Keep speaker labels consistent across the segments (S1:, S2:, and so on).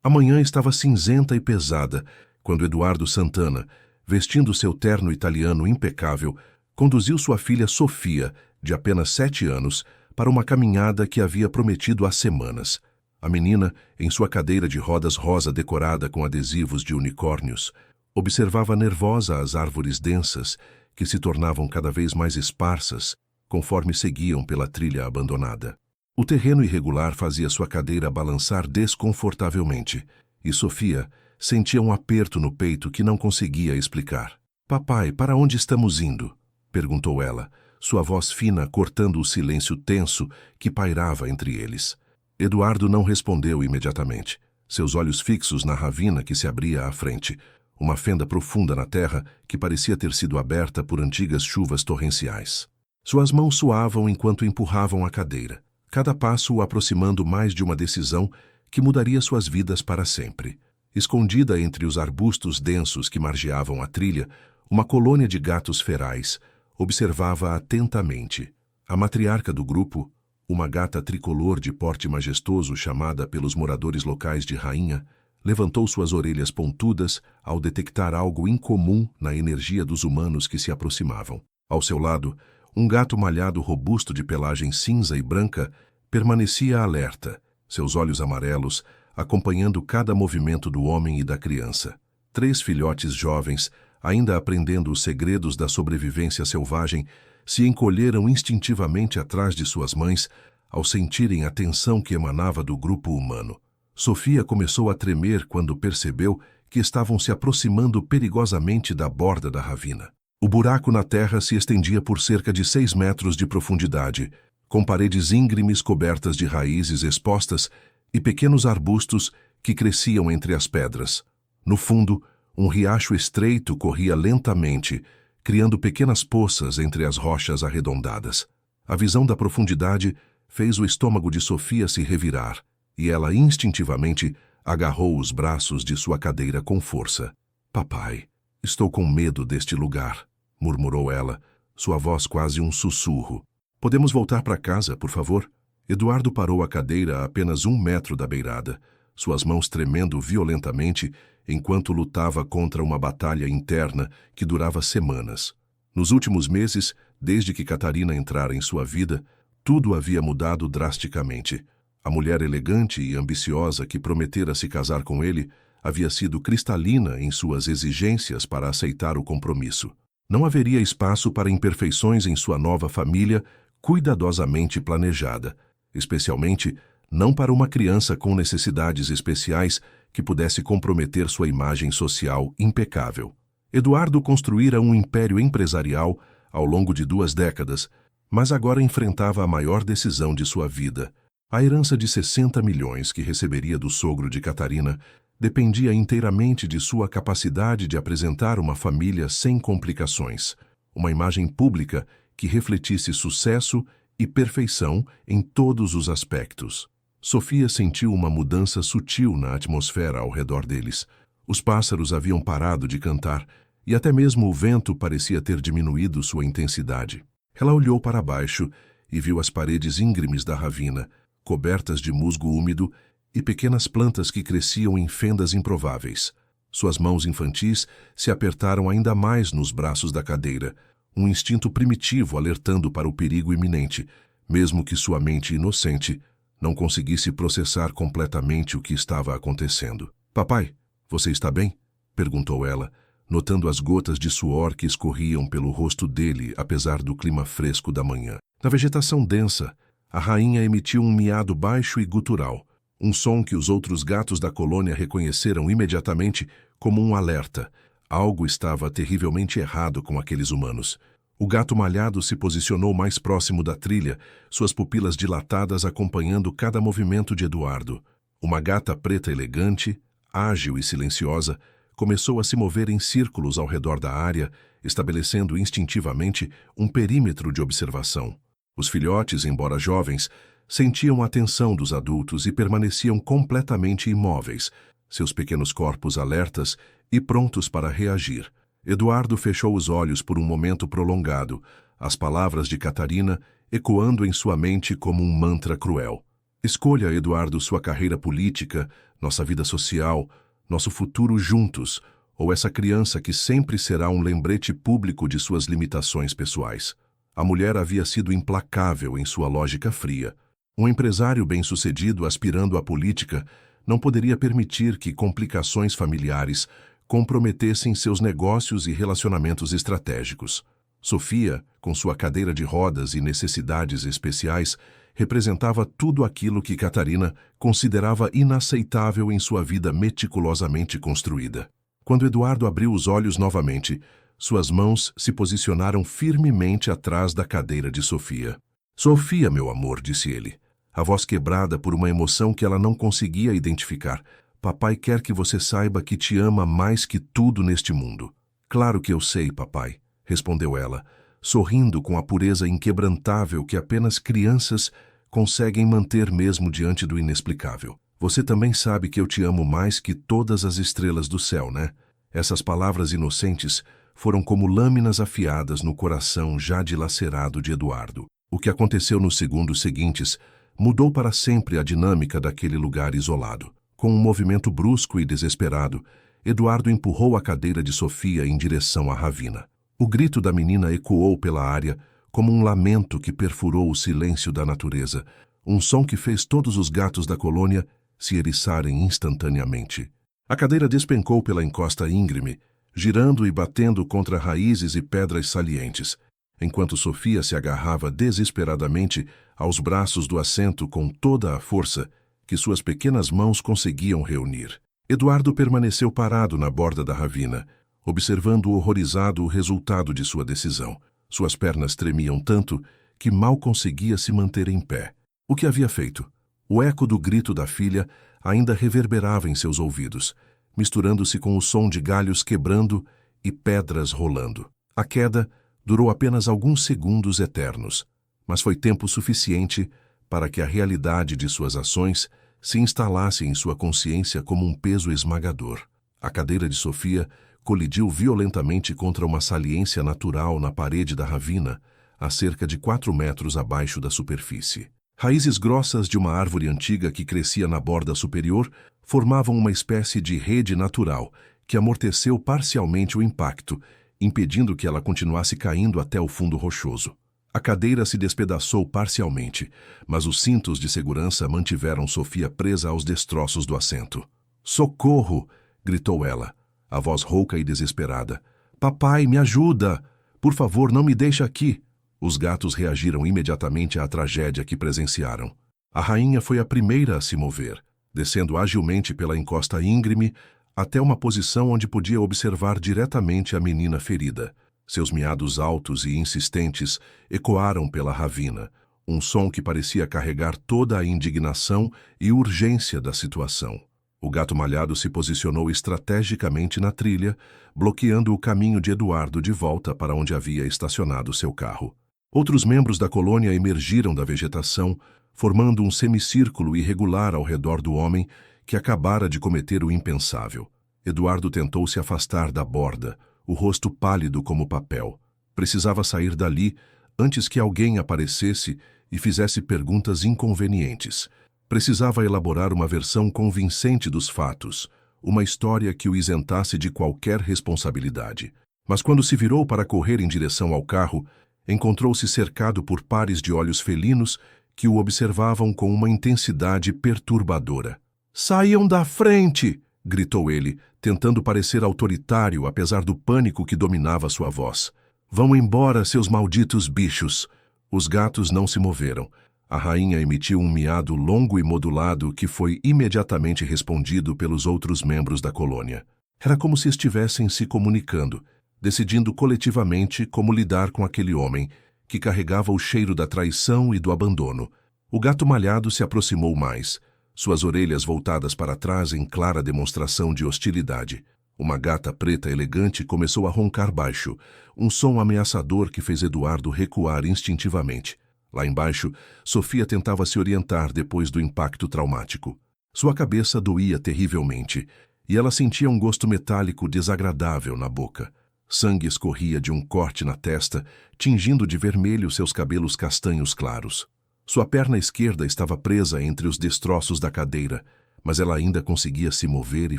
S1: A manhã estava cinzenta e pesada quando Eduardo Santana, vestindo seu terno italiano impecável, conduziu sua filha Sofia, de apenas 7 anos, para uma caminhada que havia prometido há semanas. A menina, em sua cadeira de rodas rosa decorada com adesivos de unicórnios, observava nervosa as árvores densas que se tornavam cada vez mais esparsas conforme seguiam pela trilha abandonada. O terreno irregular fazia sua cadeira balançar desconfortavelmente, e Sofia sentia um aperto no peito que não conseguia explicar. "Papai, para onde estamos indo?" perguntou ela, sua voz fina cortando o silêncio tenso que pairava entre eles. Eduardo não respondeu imediatamente, seus olhos fixos na ravina que se abria à frente, uma fenda profunda na terra que parecia ter sido aberta por antigas chuvas torrenciais. Suas mãos suavam enquanto empurravam a cadeira, cada passo o aproximando mais de uma decisão que mudaria suas vidas para sempre. Escondida entre os arbustos densos que margeavam a trilha, uma colônia de gatos ferais observava atentamente. A matriarca do grupo, uma gata tricolor de porte majestoso chamada pelos moradores locais de Rainha, levantou suas orelhas pontudas ao detectar algo incomum na energia dos humanos que se aproximavam. Ao seu lado, um gato malhado robusto de pelagem cinza e branca permanecia alerta, seus olhos amarelos acompanhando cada movimento do homem e da criança. 3 filhotes jovens, ainda aprendendo os segredos da sobrevivência selvagem, se encolheram instintivamente atrás de suas mães ao sentirem a tensão que emanava do grupo humano. Sofia começou a tremer quando percebeu que estavam se aproximando perigosamente da borda da ravina. O buraco na terra se estendia por cerca de 6 metros de profundidade, com paredes íngremes cobertas de raízes expostas e pequenos arbustos que cresciam entre as pedras. No fundo, um riacho estreito corria lentamente, criando pequenas poças entre as rochas arredondadas. A visão da profundidade fez o estômago de Sofia se revirar, e ela instintivamente agarrou os braços de sua cadeira com força. "Papai, estou com medo deste lugar", murmurou ela, sua voz quase um sussurro. "Podemos voltar para casa, por favor?" Eduardo parou a cadeira a apenas 1 metro da beirada, suas mãos tremendo violentamente enquanto lutava contra uma batalha interna que durava semanas. Nos últimos meses, desde que Catarina entrara em sua vida, tudo havia mudado drasticamente. A mulher elegante e ambiciosa que prometera se casar com ele havia sido cristalina em suas exigências para aceitar o compromisso. Não haveria espaço para imperfeições em sua nova família cuidadosamente planejada, especialmente não para uma criança com necessidades especiais que pudesse comprometer sua imagem social impecável. Eduardo construíra um império empresarial ao longo de 2 décadas, mas agora enfrentava a maior decisão de sua vida. A herança de 60 milhões que receberia do sogro de Catarina dependia inteiramente de sua capacidade de apresentar uma família sem complicações, uma imagem pública que refletisse sucesso e perfeição em todos os aspectos. Sofia sentiu uma mudança sutil na atmosfera ao redor deles. Os pássaros haviam parado de cantar e até mesmo o vento parecia ter diminuído sua intensidade. Ela olhou para baixo e viu as paredes íngremes da ravina, cobertas de musgo úmido e pequenas plantas que cresciam em fendas improváveis. Suas mãos infantis se apertaram ainda mais nos braços da cadeira, um instinto primitivo alertando para o perigo iminente, mesmo que sua mente inocente não conseguisse processar completamente o que estava acontecendo. "Papai, você está bem?" perguntou ela, notando as gotas de suor que escorriam pelo rosto dele apesar do clima fresco da manhã. Na vegetação densa, a rainha emitiu um miado baixo e gutural, um som que os outros gatos da colônia reconheceram imediatamente como um alerta. Algo estava terrivelmente errado com aqueles humanos. O gato malhado se posicionou mais próximo da trilha, suas pupilas dilatadas acompanhando cada movimento de Eduardo. Uma gata preta elegante, ágil e silenciosa, começou a se mover em círculos ao redor da área, estabelecendo instintivamente um perímetro de observação. Os filhotes, embora jovens, sentiam a atenção dos adultos e permaneciam completamente imóveis, seus pequenos corpos alertas e prontos para reagir. Eduardo fechou os olhos por um momento prolongado, as palavras de Catarina ecoando em sua mente como um mantra cruel. Escolha, Eduardo, sua carreira política, nossa vida social, nosso futuro juntos, ou essa criança que sempre será um lembrete público de suas limitações pessoais. A mulher havia sido implacável em sua lógica fria. Um empresário bem-sucedido aspirando à política não poderia permitir que complicações familiares comprometessem seus negócios e relacionamentos estratégicos. Sofia, com sua cadeira de rodas e necessidades especiais, representava tudo aquilo que Catarina considerava inaceitável em sua vida meticulosamente construída. Quando Eduardo abriu os olhos novamente, suas mãos se posicionaram firmemente atrás da cadeira de Sofia. "Sofia, meu amor", disse ele, a voz quebrada por uma emoção que ela não conseguia identificar. "Papai quer que você saiba que te ama mais que tudo neste mundo." "Claro que eu sei, papai", respondeu ela, sorrindo com a pureza inquebrantável que apenas crianças conseguem manter mesmo diante do inexplicável. "Você também sabe que eu te amo mais que todas as estrelas do céu, né?" Essas palavras inocentes foram como lâminas afiadas no coração já dilacerado de Eduardo. O que aconteceu nos segundos seguintes mudou para sempre a dinâmica daquele lugar isolado. Com um movimento brusco e desesperado, Eduardo empurrou a cadeira de Sofia em direção à Ravina. O grito da menina ecoou pela área como um lamento que perfurou o silêncio da natureza, um som que fez todos os gatos da colônia se eriçarem instantaneamente. A cadeira despencou pela encosta íngreme, girando e batendo contra raízes e pedras salientes, enquanto Sofia se agarrava desesperadamente aos braços do assento com toda a força que suas pequenas mãos conseguiam reunir. Eduardo permaneceu parado na borda da ravina, observando horrorizado o resultado de sua decisão. Suas pernas tremiam tanto que mal conseguia se manter em pé. O que havia feito? O eco do grito da filha ainda reverberava em seus ouvidos, misturando-se com o som de galhos quebrando e pedras rolando. A queda durou apenas alguns segundos eternos, mas foi tempo suficiente para que a realidade de suas ações se instalasse em sua consciência como um peso esmagador. A cadeira de Sofia colidiu violentamente contra uma saliência natural na parede da ravina, a cerca de 4 metros abaixo da superfície. Raízes grossas de uma árvore antiga que crescia na borda superior formavam uma espécie de rede natural que amorteceu parcialmente o impacto, impedindo que ela continuasse caindo até o fundo rochoso. A cadeira se despedaçou parcialmente, mas os cintos de segurança mantiveram Sofia presa aos destroços do assento. "Socorro!" gritou ela, a voz rouca e desesperada. "Papai, me ajuda! Por favor, não me deixe aqui!" Os gatos reagiram imediatamente à tragédia que presenciaram. A rainha foi a primeira a se mover, descendo agilmente pela encosta íngreme até uma posição onde podia observar diretamente a menina ferida. Seus miados altos e insistentes ecoaram pela ravina, um som que parecia carregar toda a indignação e urgência da situação. O gato malhado se posicionou estrategicamente na trilha, bloqueando o caminho de Eduardo de volta para onde havia estacionado seu carro. Outros membros da colônia emergiram da vegetação, formando um semicírculo irregular ao redor do homem que acabara de cometer o impensável. Eduardo tentou se afastar da borda, o rosto pálido como papel. Precisava sair dali antes que alguém aparecesse e fizesse perguntas inconvenientes. Precisava elaborar uma versão convincente dos fatos, uma história que o isentasse de qualquer responsabilidade. Mas quando se virou para correr em direção ao carro, encontrou-se cercado por pares de olhos felinos que o observavam com uma intensidade perturbadora. "Saiam da frente!" gritou ele, tentando parecer autoritário apesar do pânico que dominava sua voz. "Vão embora, seus malditos bichos!" Os gatos não se moveram. A rainha emitiu um miado longo e modulado que foi imediatamente respondido pelos outros membros da colônia. Era como se estivessem se comunicando, decidindo coletivamente como lidar com aquele homem que carregava o cheiro da traição e do abandono. O gato malhado se aproximou mais, suas orelhas voltadas para trás em clara demonstração de hostilidade. Uma gata preta elegante começou a roncar baixo, um som ameaçador que fez Eduardo recuar instintivamente. Lá embaixo, Sofia tentava se orientar depois do impacto traumático. Sua cabeça doía terrivelmente, e ela sentia um gosto metálico desagradável na boca. Sangue escorria de um corte na testa, tingindo de vermelho seus cabelos castanhos claros. Sua perna esquerda estava presa entre os destroços da cadeira, mas ela ainda conseguia se mover e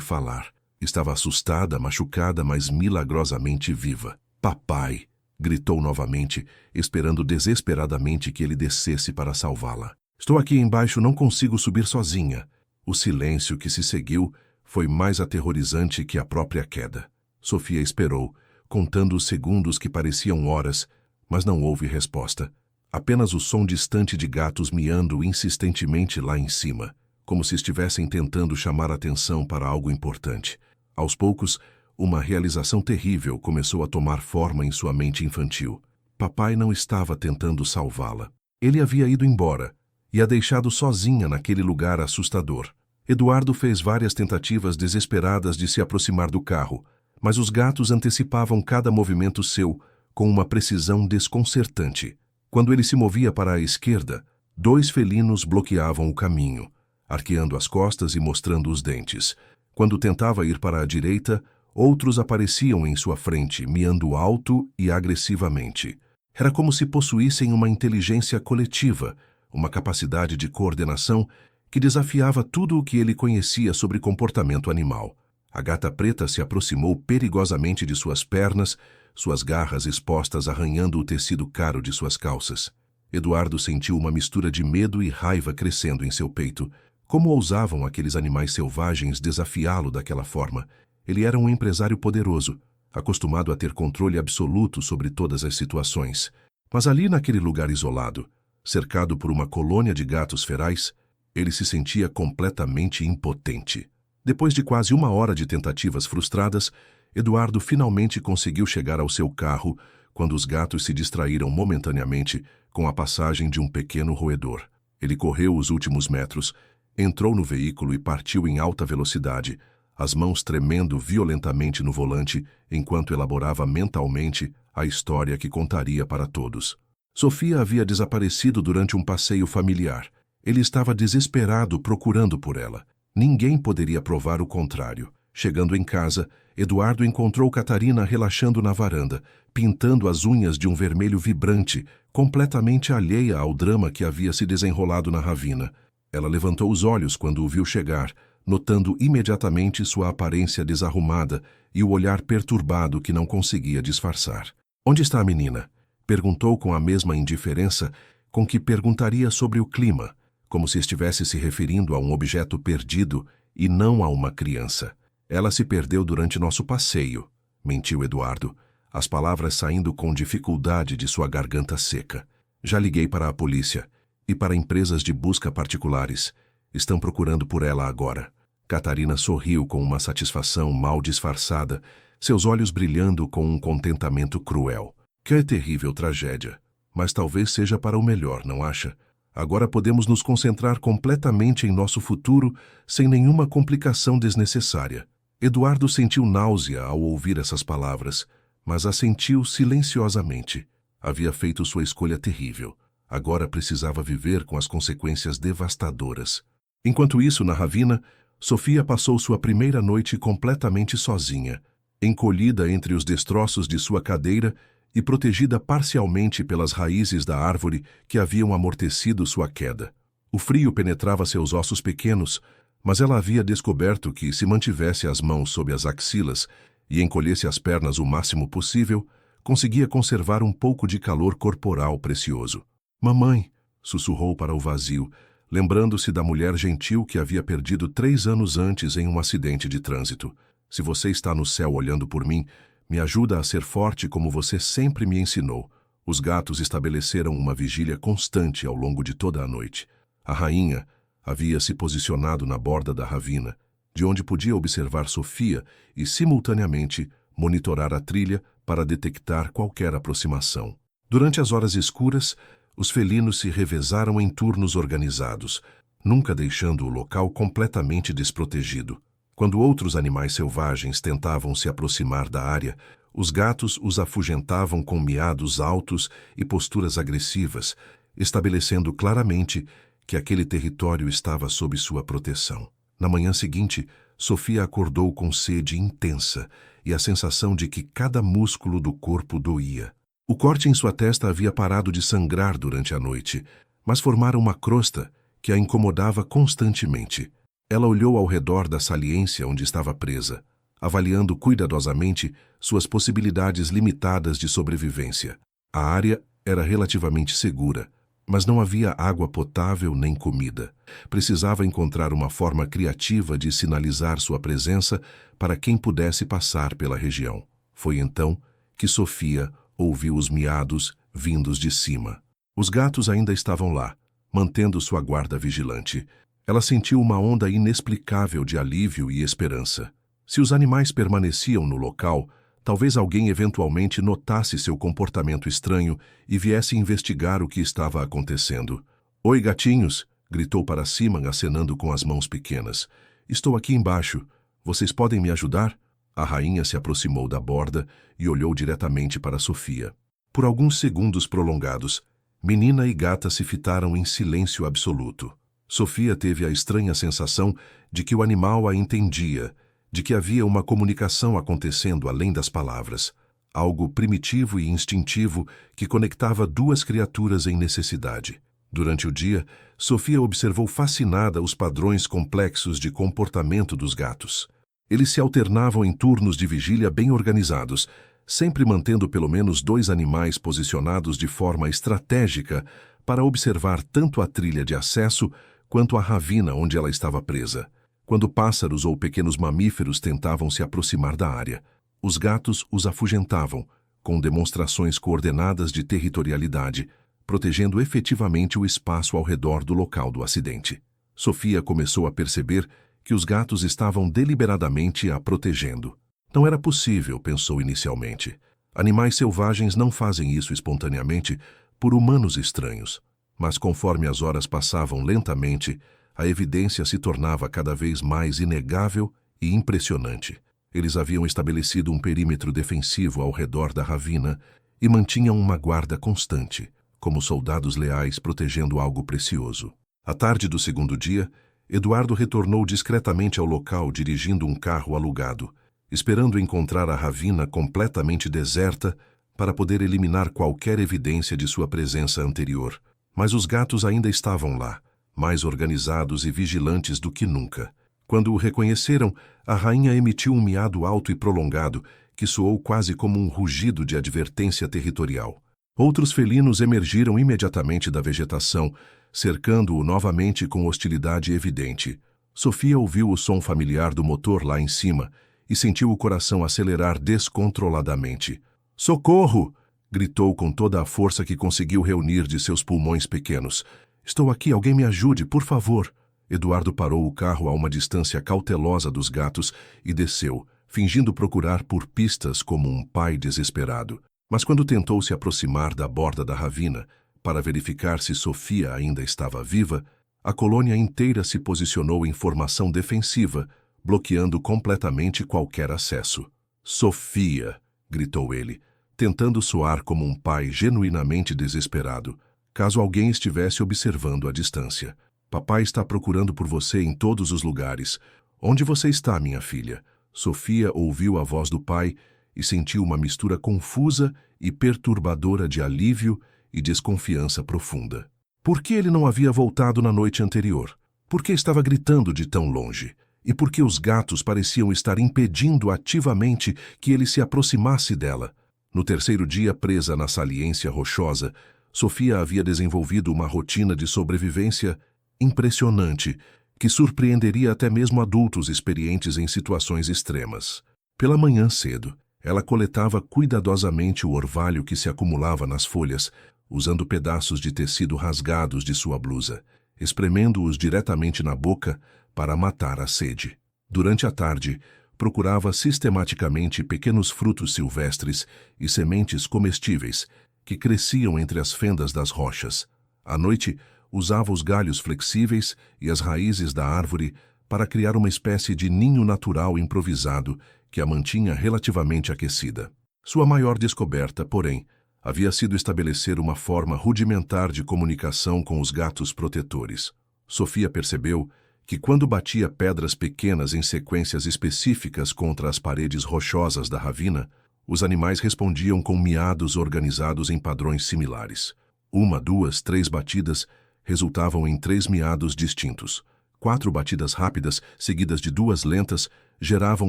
S1: falar. Estava assustada, machucada, mas milagrosamente viva. Papai! Gritou novamente, esperando desesperadamente que ele descesse para salvá-la. Estou aqui embaixo, não consigo subir sozinha. O silêncio que se seguiu foi mais aterrorizante que a própria queda. Sofia esperou, contando os segundos que pareciam horas, mas não houve resposta. Apenas o som distante de gatos miando insistentemente lá em cima, como se estivessem tentando chamar atenção para algo importante. Aos poucos, uma realização terrível começou a tomar forma em sua mente infantil. Papai não estava tentando salvá-la. Ele havia ido embora e a deixado sozinha naquele lugar assustador. Eduardo fez várias tentativas desesperadas de se aproximar do carro, mas os gatos antecipavam cada movimento seu com uma precisão desconcertante. Quando ele se movia para a esquerda, 2 felinos bloqueavam o caminho, arqueando as costas e mostrando os dentes. Quando tentava ir para a direita, outros apareciam em sua frente, miando alto e agressivamente. Era como se possuíssem uma inteligência coletiva, uma capacidade de coordenação que desafiava tudo o que ele conhecia sobre comportamento animal. A gata preta se aproximou perigosamente de suas pernas, suas garras expostas arranhando o tecido caro de suas calças. Eduardo sentiu uma mistura de medo e raiva crescendo em seu peito. Como ousavam aqueles animais selvagens desafiá-lo daquela forma? Ele era um empresário poderoso, acostumado a ter controle absoluto sobre todas as situações. Mas ali naquele lugar isolado, cercado por uma colônia de gatos ferais, ele se sentia completamente impotente. Depois de quase 1 hora de tentativas frustradas, Eduardo finalmente conseguiu chegar ao seu carro quando os gatos se distraíram momentaneamente com a passagem de um pequeno roedor. Ele correu os últimos metros, entrou no veículo e partiu em alta velocidade, as mãos tremendo violentamente no volante enquanto elaborava mentalmente a história que contaria para todos. Sofia havia desaparecido durante um passeio familiar. Ele estava desesperado procurando por ela. Ninguém poderia provar o contrário. Chegando em casa, Eduardo encontrou Catarina relaxando na varanda, pintando as unhas de um vermelho vibrante, completamente alheia ao drama que havia se desenrolado na ravina. Ela levantou os olhos quando o viu chegar, notando imediatamente sua aparência desarrumada e o olhar perturbado que não conseguia disfarçar. "Onde está a menina?" perguntou com a mesma indiferença com que perguntaria sobre o clima, como se estivesse se referindo a um objeto perdido e não a uma criança. "Ela se perdeu durante nosso passeio", mentiu Eduardo, as palavras saindo com dificuldade de sua garganta seca. "Já liguei para a polícia e para empresas de busca particulares. Estão procurando por ela agora." Catarina sorriu com uma satisfação mal disfarçada, seus olhos brilhando com um contentamento cruel. "Que terrível tragédia. Mas talvez seja para o melhor, não acha? Agora podemos nos concentrar completamente em nosso futuro sem nenhuma complicação desnecessária." Eduardo sentiu náusea ao ouvir essas palavras, mas assentiu silenciosamente. Havia feito sua escolha terrível. Agora precisava viver com as consequências devastadoras. Enquanto isso, na ravina, Sofia passou sua primeira noite completamente sozinha, encolhida entre os destroços de sua cadeira e protegida parcialmente pelas raízes da árvore que haviam amortecido sua queda. O frio penetrava seus ossos pequenos, mas ela havia descoberto que, se mantivesse as mãos sob as axilas e encolhesse as pernas o máximo possível, conseguia conservar um pouco de calor corporal precioso. "Mamãe", sussurrou para o vazio, lembrando-se da mulher gentil que havia perdido 3 anos antes em um acidente de trânsito. "Se você está no céu olhando por mim, me ajuda a ser forte como você sempre me ensinou." Os gatos estabeleceram uma vigília constante ao longo de toda a noite. A rainha havia se posicionado na borda da ravina, de onde podia observar Sofia e, simultaneamente, monitorar a trilha para detectar qualquer aproximação. Durante as horas escuras, os felinos se revezaram em turnos organizados, nunca deixando o local completamente desprotegido. Quando outros animais selvagens tentavam se aproximar da área, os gatos os afugentavam com miados altos e posturas agressivas, estabelecendo claramente que aquele território estava sob sua proteção. Na manhã seguinte, Sofia acordou com sede intensa e a sensação de que cada músculo do corpo doía. O corte em sua testa havia parado de sangrar durante a noite, mas formara uma crosta que a incomodava constantemente. Ela olhou ao redor da saliência onde estava presa, avaliando cuidadosamente suas possibilidades limitadas de sobrevivência. A área era relativamente segura, mas não havia água potável nem comida. Precisava encontrar uma forma criativa de sinalizar sua presença para quem pudesse passar pela região. Foi então que Sofia ouviu os miados vindos de cima. Os gatos ainda estavam lá, mantendo sua guarda vigilante. Ela sentiu uma onda inexplicável de alívio e esperança. Se os animais permaneciam no local, talvez alguém eventualmente notasse seu comportamento estranho e viesse investigar o que estava acontecendo. "Oi, gatinhos!" gritou para cima, acenando com as mãos pequenas. "Estou aqui embaixo. Vocês podem me ajudar?" A rainha se aproximou da borda e olhou diretamente para Sofia. Por alguns segundos prolongados, menina e gata se fitaram em silêncio absoluto. Sofia teve a estranha sensação de que o animal a entendia, de que havia uma comunicação acontecendo além das palavras, algo primitivo e instintivo que conectava duas criaturas em necessidade. Durante o dia, Sofia observou fascinada os padrões complexos de comportamento dos gatos. Eles se alternavam em turnos de vigília bem organizados, sempre mantendo pelo menos 2 animais posicionados de forma estratégica para observar tanto a trilha de acesso quanto a ravina onde ela estava presa. Quando pássaros ou pequenos mamíferos tentavam se aproximar da área, os gatos os afugentavam, com demonstrações coordenadas de territorialidade, protegendo efetivamente o espaço ao redor do local do acidente. Sofia começou a perceber que os gatos estavam deliberadamente a protegendo. Não era possível, pensou inicialmente. Animais selvagens não fazem isso espontaneamente por humanos estranhos. Mas conforme as horas passavam lentamente, a evidência se tornava cada vez mais inegável e impressionante. Eles haviam estabelecido um perímetro defensivo ao redor da ravina e mantinham uma guarda constante, como soldados leais protegendo algo precioso. À tarde do segundo dia, Eduardo retornou discretamente ao local dirigindo um carro alugado, esperando encontrar a ravina completamente deserta para poder eliminar qualquer evidência de sua presença anterior. Mas os gatos ainda estavam lá, mais organizados e vigilantes do que nunca. Quando o reconheceram, a rainha emitiu um miado alto e prolongado, que soou quase como um rugido de advertência territorial. Outros felinos emergiram imediatamente da vegetação, cercando-o novamente com hostilidade evidente. Sofia ouviu o som familiar do motor lá em cima e sentiu o coração acelerar descontroladamente. "Socorro!" gritou com toda a força que conseguiu reunir de seus pulmões pequenos. "Estou aqui, alguém me ajude, por favor." Eduardo parou o carro a uma distância cautelosa dos gatos e desceu, fingindo procurar por pistas como um pai desesperado. Mas quando tentou se aproximar da borda da ravina, para verificar se Sofia ainda estava viva, a colônia inteira se posicionou em formação defensiva, bloqueando completamente qualquer acesso. "Sofia!" gritou ele, tentando soar como um pai genuinamente desesperado, caso alguém estivesse observando à distância. "Papai está procurando por você em todos os lugares. Onde você está, minha filha?" Sofia ouviu a voz do pai e sentiu uma mistura confusa e perturbadora de alívio e desconfiança profunda. Por que ele não havia voltado na noite anterior? Por que estava gritando de tão longe? E por que os gatos pareciam estar impedindo ativamente que ele se aproximasse dela? No terceiro dia presa na saliência rochosa, Sofia havia desenvolvido uma rotina de sobrevivência impressionante, que surpreenderia até mesmo adultos experientes em situações extremas. Pela manhã cedo, ela coletava cuidadosamente o orvalho que se acumulava nas folhas, usando pedaços de tecido rasgados de sua blusa, espremendo-os diretamente na boca para matar a sede. Durante a tarde, procurava sistematicamente pequenos frutos silvestres e sementes comestíveis que cresciam entre as fendas das rochas. À noite, usava os galhos flexíveis e as raízes da árvore para criar uma espécie de ninho natural improvisado que a mantinha relativamente aquecida. Sua maior descoberta, porém, havia sido estabelecer uma forma rudimentar de comunicação com os gatos protetores. Sofia percebeu que quando batia pedras pequenas em sequências específicas contra as paredes rochosas da ravina, os animais respondiam com miados organizados em padrões similares. 1, 2, 3 batidas resultavam em 3 miados distintos. 4 batidas rápidas, seguidas de 2 lentas, geravam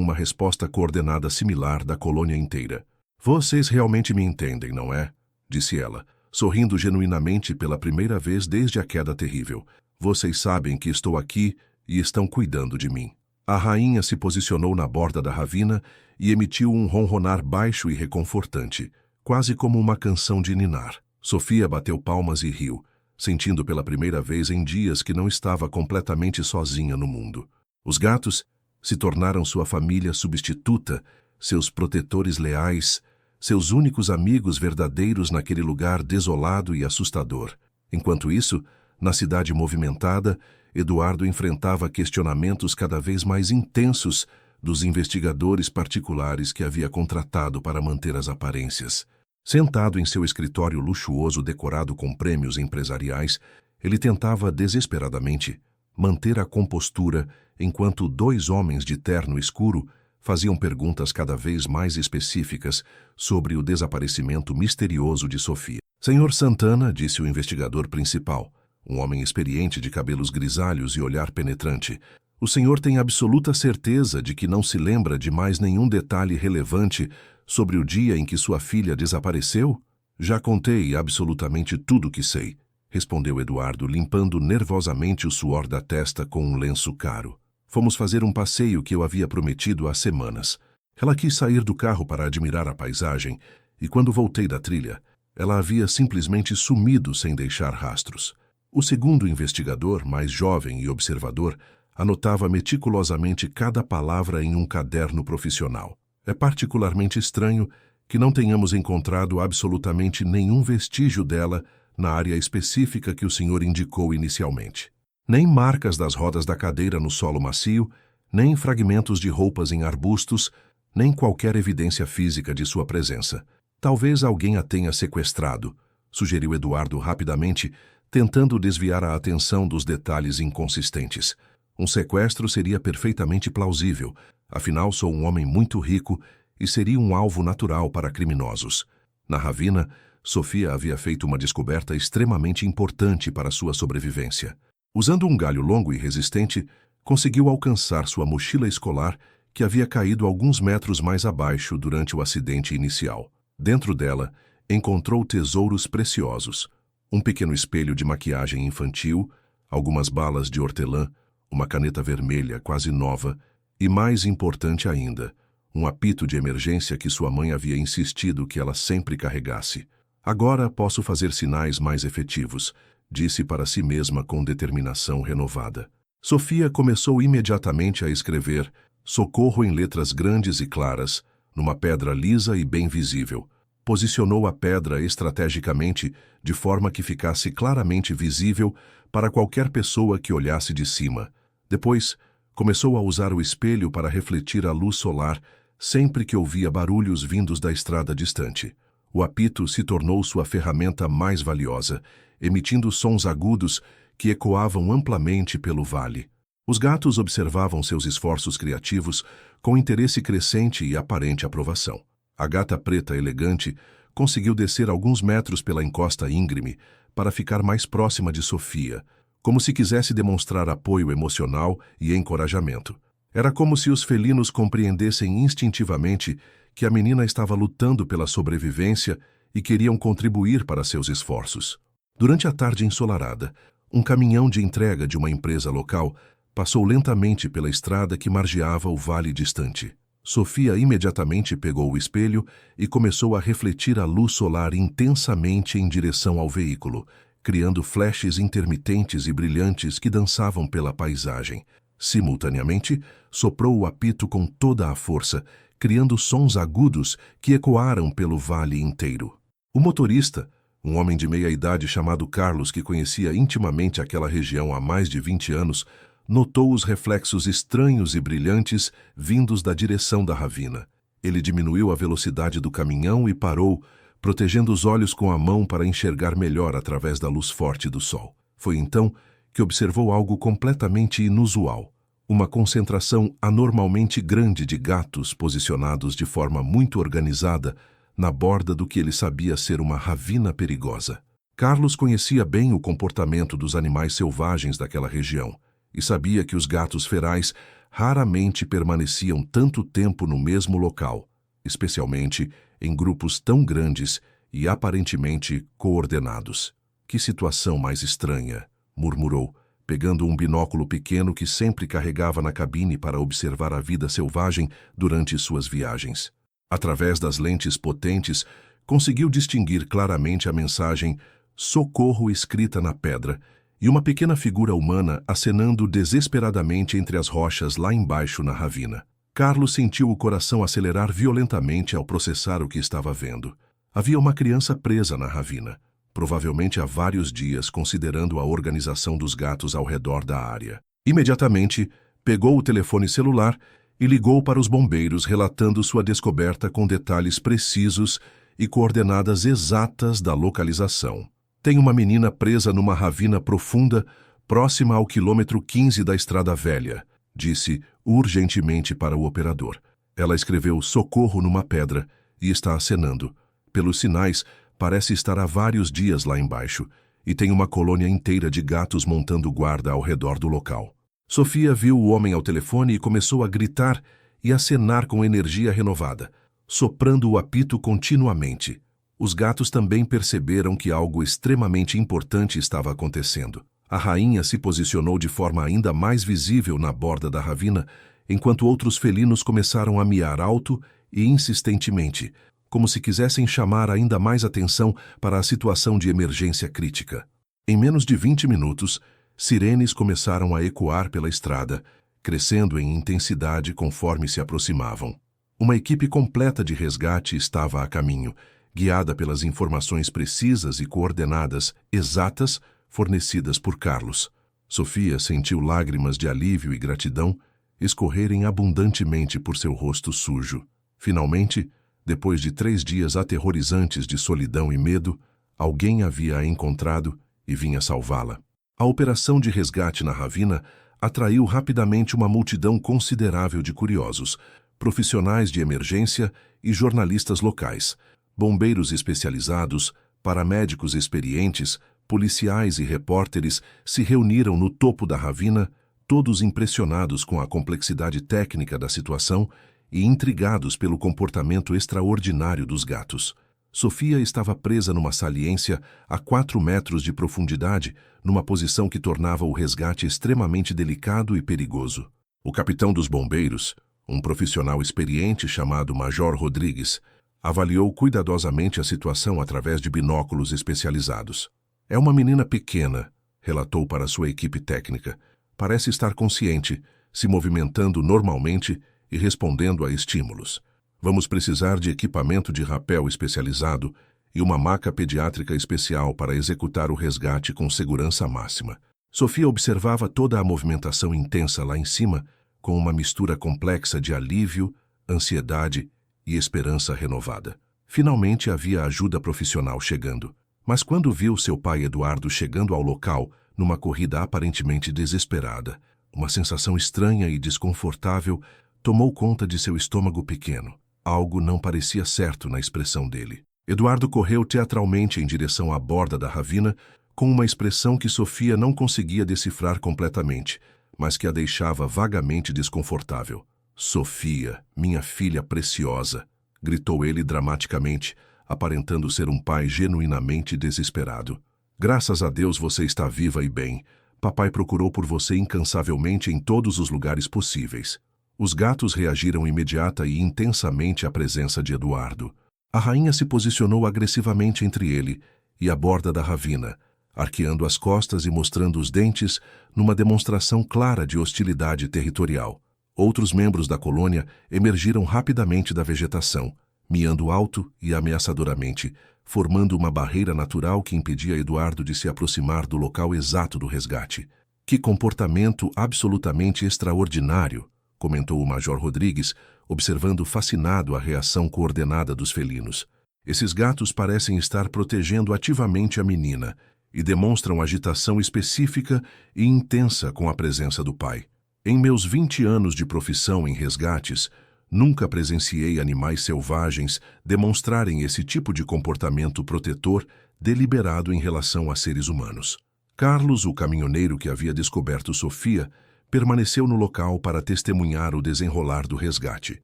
S1: uma resposta coordenada similar da colônia inteira. "Vocês realmente me entendem, não é?" disse ela, sorrindo genuinamente pela primeira vez desde a queda terrível. "Vocês sabem que estou aqui e estão cuidando de mim." A rainha se posicionou na borda da ravina e emitiu um ronronar baixo e reconfortante, quase como uma canção de ninar. Sofia bateu palmas e riu, sentindo pela primeira vez em dias que não estava completamente sozinha no mundo. Os gatos se tornaram sua família substituta, seus protetores leais, seus únicos amigos verdadeiros naquele lugar desolado e assustador. Enquanto isso, na cidade movimentada, Eduardo enfrentava questionamentos cada vez mais intensos dos investigadores particulares que havia contratado para manter as aparências. Sentado em seu escritório luxuoso decorado com prêmios empresariais, ele tentava desesperadamente manter a compostura enquanto 2 homens de terno escuro faziam perguntas cada vez mais específicas sobre o desaparecimento misterioso de Sofia. "Senhor Santana", disse o investigador principal, um homem experiente de cabelos grisalhos e olhar penetrante, "o senhor tem absoluta certeza de que não se lembra de mais nenhum detalhe relevante sobre o dia em que sua filha desapareceu?" "Já contei absolutamente tudo o que sei", respondeu Eduardo, limpando nervosamente o suor da testa com um lenço caro. "Fomos fazer um passeio que eu havia prometido há semanas. Ela quis sair do carro para admirar a paisagem, e quando voltei da trilha, ela havia simplesmente sumido sem deixar rastros." O segundo investigador, mais jovem e observador, anotava meticulosamente cada palavra em um caderno profissional. "É particularmente estranho que não tenhamos encontrado absolutamente nenhum vestígio dela na área específica que o senhor indicou inicialmente. Nem marcas das rodas da cadeira no solo macio, nem fragmentos de roupas em arbustos, nem qualquer evidência física de sua presença. Talvez alguém a tenha sequestrado", sugeriu Eduardo rapidamente, tentando desviar a atenção dos detalhes inconsistentes. "Um sequestro seria perfeitamente plausível, afinal sou um homem muito rico e seria um alvo natural para criminosos." Na ravina, Sofia havia feito uma descoberta extremamente importante para sua sobrevivência. Usando um galho longo e resistente, conseguiu alcançar sua mochila escolar, que havia caído alguns metros mais abaixo durante o acidente inicial. Dentro dela, encontrou tesouros preciosos: um pequeno espelho de maquiagem infantil, algumas balas de hortelã, uma caneta vermelha quase nova e, mais importante ainda, um apito de emergência que sua mãe havia insistido que ela sempre carregasse. "Agora posso fazer sinais mais efetivos", disse para si mesma com determinação renovada. Sofia começou imediatamente a escrever "Socorro" em letras grandes e claras, numa pedra lisa e bem visível. Posicionou a pedra estrategicamente de forma que ficasse claramente visível para qualquer pessoa que olhasse de cima. Depois, começou a usar o espelho para refletir a luz solar sempre que ouvia barulhos vindos da estrada distante. O apito se tornou sua ferramenta mais valiosa, emitindo sons agudos que ecoavam amplamente pelo vale. Os gatos observavam seus esforços criativos com interesse crescente e aparente aprovação. A gata preta elegante conseguiu descer alguns metros pela encosta íngreme para ficar mais próxima de Sofia, como se quisesse demonstrar apoio emocional e encorajamento. Era como se os felinos compreendessem instintivamente que a menina estava lutando pela sobrevivência e queriam contribuir para seus esforços. Durante a tarde ensolarada, um caminhão de entrega de uma empresa local passou lentamente pela estrada que margeava o vale distante. Sofia imediatamente pegou o espelho e começou a refletir a luz solar intensamente em direção ao veículo, criando flashes intermitentes e brilhantes que dançavam pela paisagem. Simultaneamente, soprou o apito com toda a força, criando sons agudos que ecoaram pelo vale inteiro. O motorista, um homem de meia-idade chamado Carlos, que conhecia intimamente aquela região há mais de 20 anos, notou os reflexos estranhos e brilhantes vindos da direção da ravina. Ele diminuiu a velocidade do caminhão e parou, protegendo os olhos com a mão para enxergar melhor através da luz forte do sol. Foi então que observou algo completamente inusual: uma concentração anormalmente grande de gatos posicionados de forma muito organizada na borda do que ele sabia ser uma ravina perigosa. Carlos conhecia bem o comportamento dos animais selvagens daquela região e sabia que os gatos ferais raramente permaneciam tanto tempo no mesmo local, especialmente em grupos tão grandes e aparentemente coordenados. Que situação mais estranha, murmurou, pegando um binóculo pequeno que sempre carregava na cabine para observar a vida selvagem durante suas viagens. Através das lentes potentes, conseguiu distinguir claramente a mensagem "Socorro" escrita na pedra e uma pequena figura humana acenando desesperadamente entre as rochas lá embaixo na ravina. Carlos sentiu o coração acelerar violentamente ao processar o que estava vendo. Havia uma criança presa na ravina, provavelmente há vários dias, considerando a organização dos gatos ao redor da área. Imediatamente, pegou o telefone celular e ligou para os bombeiros, relatando sua descoberta com detalhes precisos e coordenadas exatas da localização. Tem uma menina presa numa ravina profunda, próxima ao quilômetro 15 da Estrada Velha, disse urgentemente para o operador. Ela escreveu "socorro" numa pedra e está acenando. Pelos sinais, parece estar há vários dias lá embaixo e tem uma colônia inteira de gatos montando guarda ao redor do local. Sofia viu o homem ao telefone e começou a gritar e acenar com energia renovada, soprando o apito continuamente. Os gatos também perceberam que algo extremamente importante estava acontecendo. A rainha se posicionou de forma ainda mais visível na borda da ravina, enquanto outros felinos começaram a miar alto e insistentemente, como se quisessem chamar ainda mais atenção para a situação de emergência crítica. Em menos de 20 minutos, sirenes começaram a ecoar pela estrada, crescendo em intensidade conforme se aproximavam. Uma equipe completa de resgate estava a caminho, guiada pelas informações precisas e coordenadas exatas fornecidas por Carlos. Sofia sentiu lágrimas de alívio e gratidão escorrerem abundantemente por seu rosto sujo. Finalmente, depois de 3 dias aterrorizantes de solidão e medo, alguém havia a encontrado e vinha salvá-la. A operação de resgate na ravina atraiu rapidamente uma multidão considerável de curiosos, profissionais de emergência e jornalistas locais. Bombeiros especializados, paramédicos experientes, policiais e repórteres se reuniram no topo da ravina, todos impressionados com a complexidade técnica da situação e intrigados pelo comportamento extraordinário dos gatos. Sofia estava presa numa saliência a 4 metros de profundidade, numa posição que tornava o resgate extremamente delicado e perigoso. O capitão dos bombeiros, um profissional experiente chamado Major Rodrigues, avaliou cuidadosamente a situação através de binóculos especializados. "É uma menina pequena", relatou para sua equipe técnica. "Parece estar consciente, se movimentando normalmente e respondendo a estímulos. Vamos precisar de equipamento de rapel especializado e uma maca pediátrica especial para executar o resgate com segurança máxima." Sofia observava toda a movimentação intensa lá em cima, com uma mistura complexa de alívio, ansiedade e esperança renovada. Finalmente havia ajuda profissional chegando. Mas quando viu seu pai Eduardo chegando ao local, numa corrida aparentemente desesperada, uma sensação estranha e desconfortável tomou conta de seu estômago pequeno. Algo não parecia certo na expressão dele. Eduardo correu teatralmente em direção à borda da ravina, com uma expressão que Sofia não conseguia decifrar completamente, mas que a deixava vagamente desconfortável. "Sofia, minha filha preciosa", gritou ele dramaticamente, aparentando ser um pai genuinamente desesperado. "Graças a Deus você está viva e bem. Papai procurou por você incansavelmente em todos os lugares possíveis." Os gatos reagiram imediata e intensamente à presença de Eduardo. A rainha se posicionou agressivamente entre ele e a borda da ravina, arqueando as costas e mostrando os dentes numa demonstração clara de hostilidade territorial. Outros membros da colônia emergiram rapidamente da vegetação, miando alto e ameaçadoramente, formando uma barreira natural que impedia Eduardo de se aproximar do local exato do resgate. "Que comportamento absolutamente extraordinário", comentou o Major Rodrigues, observando fascinado a reação coordenada dos felinos. "Esses gatos parecem estar protegendo ativamente a menina e demonstram agitação específica e intensa com a presença do pai. Em meus 20 anos de profissão em resgates, nunca presenciei animais selvagens demonstrarem esse tipo de comportamento protetor deliberado em relação a seres humanos. Carlos, o caminhoneiro que havia descoberto Sofia, permaneceu no local para testemunhar o desenrolar do resgate.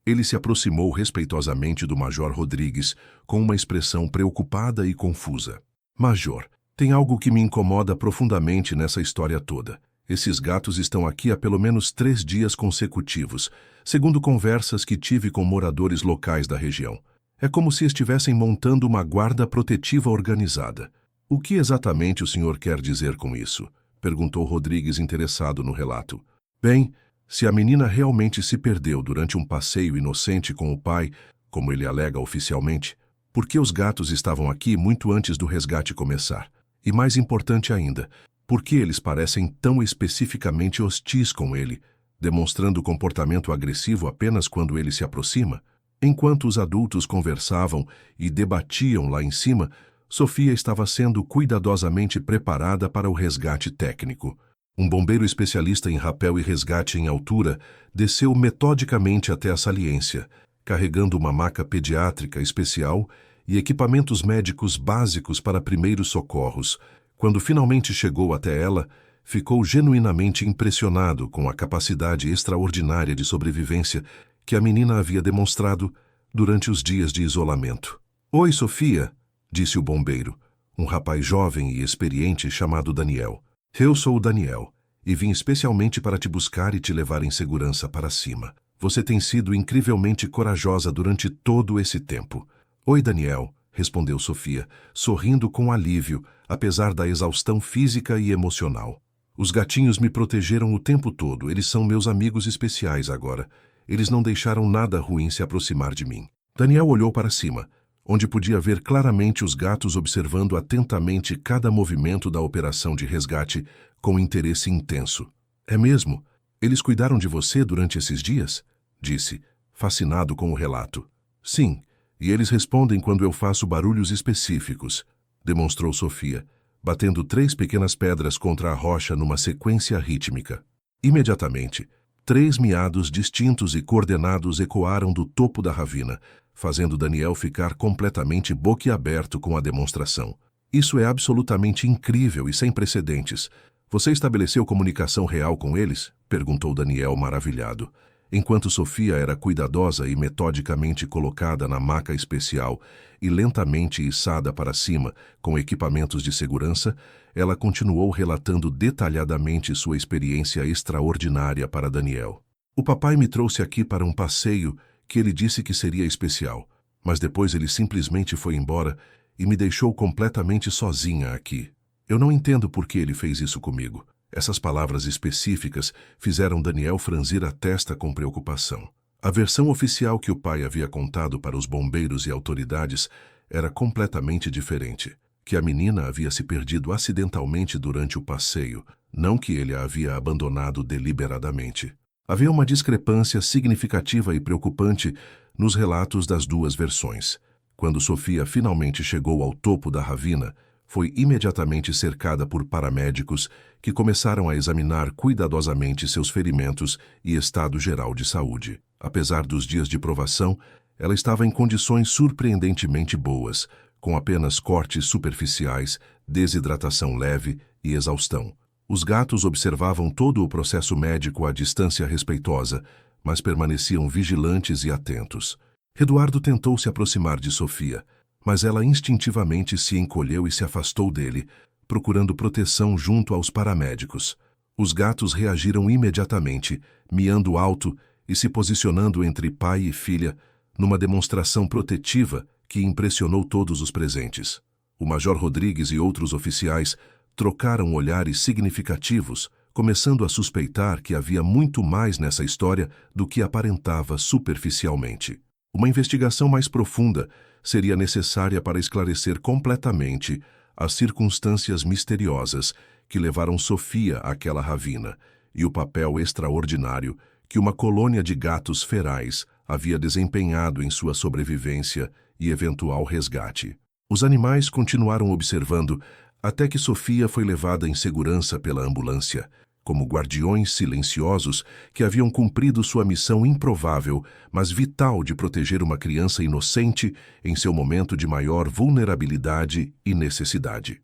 S1: Ele se aproximou respeitosamente do Major Rodrigues, com uma expressão preocupada e confusa. Major, tem algo que me incomoda profundamente nessa história toda. Esses gatos estão aqui há pelo menos 3 dias consecutivos, segundo conversas que tive com moradores locais da região. É como se estivessem montando uma guarda protetiva organizada. O que exatamente o senhor quer dizer com isso? Perguntou Rodrigues, interessado no relato. Bem, se a menina realmente se perdeu durante um passeio inocente com o pai, como ele alega oficialmente, por que os gatos estavam aqui muito antes do resgate começar? E mais importante ainda, por que eles parecem tão especificamente hostis com ele, demonstrando comportamento agressivo apenas quando ele se aproxima? Enquanto os adultos conversavam e debatiam lá em cima, Sofia estava sendo cuidadosamente preparada para o resgate técnico. Um bombeiro especialista em rapel e resgate em altura desceu metodicamente até a saliência, carregando uma maca pediátrica especial e equipamentos médicos básicos para primeiros socorros. Quando finalmente chegou até ela, ficou genuinamente impressionado com a capacidade extraordinária de sobrevivência que a menina havia demonstrado durante os dias de isolamento. Oi, Sofia, disse o bombeiro, um rapaz jovem e experiente chamado Daniel. Eu sou o Daniel, e vim especialmente para te buscar e te levar em segurança para cima. Você tem sido incrivelmente corajosa durante todo esse tempo. Oi, Daniel, respondeu Sofia, sorrindo com alívio, apesar da exaustão física e emocional. Os gatinhos me protegeram o tempo todo, eles são meus amigos especiais agora. Eles não deixaram nada ruim se aproximar de mim. Daniel olhou para cima, onde podia ver claramente os gatos observando atentamente cada movimento da operação de resgate com interesse intenso. É mesmo? Eles cuidaram de você durante esses dias? Disse, fascinado com o relato. Sim, e eles respondem quando eu faço barulhos específicos, demonstrou Sofia, batendo 3 pequenas pedras contra a rocha numa sequência rítmica. Imediatamente, 3 miados distintos e coordenados ecoaram do topo da ravina, fazendo Daniel ficar completamente boquiaberto com a demonstração. Isso é absolutamente incrível e sem precedentes. Você estabeleceu comunicação real com eles? Perguntou Daniel maravilhado. Enquanto Sofia era cuidadosa e metodicamente colocada na maca especial e lentamente içada para cima com equipamentos de segurança, ela continuou relatando detalhadamente sua experiência extraordinária para Daniel. O papai me trouxe aqui para um passeio que ele disse que seria especial, mas depois ele simplesmente foi embora e me deixou completamente sozinha aqui. Eu não entendo por que ele fez isso comigo. Essas palavras específicas fizeram Daniel franzir a testa com preocupação. A versão oficial que o pai havia contado para os bombeiros e autoridades era completamente diferente, que a menina havia se perdido acidentalmente durante o passeio, não que ele a havia abandonado deliberadamente. Havia uma discrepância significativa e preocupante nos relatos das duas versões. Quando Sofia finalmente chegou ao topo da ravina, foi imediatamente cercada por paramédicos que começaram a examinar cuidadosamente seus ferimentos e estado geral de saúde. Apesar dos dias de provação, ela estava em condições surpreendentemente boas, com apenas cortes superficiais, desidratação leve e exaustão. Os gatos observavam todo o processo médico à distância respeitosa, mas permaneciam vigilantes e atentos. Eduardo tentou se aproximar de Sofia, mas ela instintivamente se encolheu e se afastou dele, procurando proteção junto aos paramédicos. Os gatos reagiram imediatamente, miando alto e se posicionando entre pai e filha, numa demonstração protetiva que impressionou todos os presentes. O Major Rodrigues e outros oficiais trocaram olhares significativos, começando a suspeitar que havia muito mais nessa história do que aparentava superficialmente. Uma investigação mais profunda seria necessária para esclarecer completamente as circunstâncias misteriosas que levaram Sofia àquela ravina e o papel extraordinário que uma colônia de gatos ferais havia desempenhado em sua sobrevivência e eventual resgate. Os animais continuaram observando até que Sofia foi levada em segurança pela ambulância, como guardiões silenciosos que haviam cumprido sua missão improvável, mas vital de proteger uma criança inocente em seu momento de maior vulnerabilidade e necessidade.